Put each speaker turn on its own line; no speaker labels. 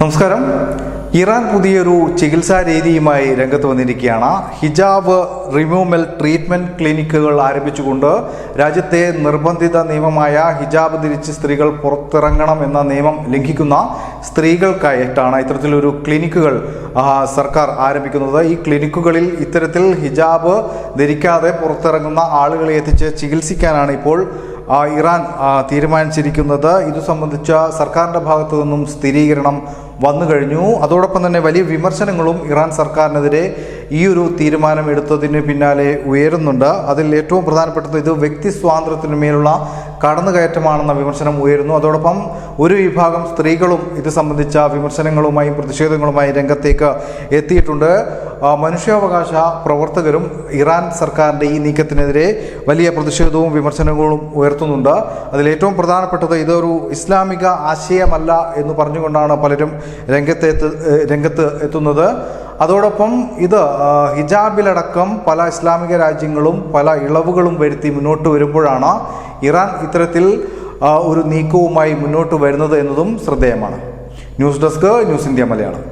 നമസ്കാരം. ഇറാൻ പുതിയൊരു ചികിത്സാ രീതിയുമായി രംഗത്ത് വന്നിരിക്കുകയാണ്. ഹിജാബ് റിമൂവൽ ട്രീറ്റ്മെന്റ് ക്ലിനിക്കുകൾ ആരംഭിച്ചുകൊണ്ട് രാജ്യത്തെ നിർബന്ധിത നിയമമായ ഹിജാബ് ധരിച്ച് സ്ത്രീകൾ പുറത്തിറങ്ങണം എന്ന നിയമം ലംഘിക്കുന്ന സ്ത്രീകൾക്കായിട്ടാണ് ഇത്തരത്തിലൊരു ക്ലിനിക്കുകൾ സർക്കാർ ആരംഭിക്കുന്നത്. ഈ ക്ലിനിക്കുകളിൽ ഇത്തരത്തിൽ ഹിജാബ് ധരിക്കാതെ പുറത്തിറങ്ങുന്ന ആളുകളെ എത്തിച്ച് ചികിത്സിക്കാനാണ് ഇപ്പോൾ ഇറാൻ തീരുമാനിച്ചിരിക്കുന്നത്. ഇതു സംബന്ധിച്ച സർക്കാരിൻ്റെ ഭാഗത്തു നിന്നും സ്ഥിരീകരണം വന്നു കഴിഞ്ഞു. അതോടൊപ്പം തന്നെ വലിയ വിമർശനങ്ങളും ഇറാൻ സർക്കാരിനെതിരെ ഈ ഒരു തീരുമാനം എടുത്തതിന് പിന്നാലെ ഉയരുന്നുണ്ട്. അതിൽ ഏറ്റവും പ്രധാനപ്പെട്ടത് ഇത് വ്യക്തി സ്വാതന്ത്ര്യത്തിന് മേലുള്ള കടന്നുകയറ്റമാണെന്ന വിമർശനം ഉയരുന്നു. അതോടൊപ്പം ഒരു വിഭാഗം സ്ത്രീകളും ഇത് സംബന്ധിച്ച വിമർശനങ്ങളുമായും പ്രതിഷേധങ്ങളുമായി രംഗത്തേക്ക് എത്തിയിട്ടുണ്ട്. മനുഷ്യാവകാശ പ്രവർത്തകരും ഇറാൻ സർക്കാരിൻ്റെ ഈ നീക്കത്തിനെതിരെ വലിയ പ്രതിഷേധവും വിമർശനങ്ങളും ഉയർത്തുന്നുണ്ട്. അതിലേറ്റവും പ്രധാനപ്പെട്ടത് ഇതൊരു ഇസ്ലാമിക ആശയമല്ല എന്ന് പറഞ്ഞുകൊണ്ടാണ് പലരും രംഗത്ത് എത്തുന്നത്. അതോടൊപ്പം ഇത് ഹിജാബിലടക്കം പല ഇസ്ലാമിക രാജ്യങ്ങളും പല ഇളവുകളും വരുത്തി മുന്നോട്ട് വരുമ്പോഴാണ് ഇറാൻ ഇത്തരത്തിൽ ഒരു നീക്കവുമായി മുന്നോട്ട് വരുന്നത് എന്നതും ശ്രദ്ധേയമാണ്. News desk, news India Malayalam.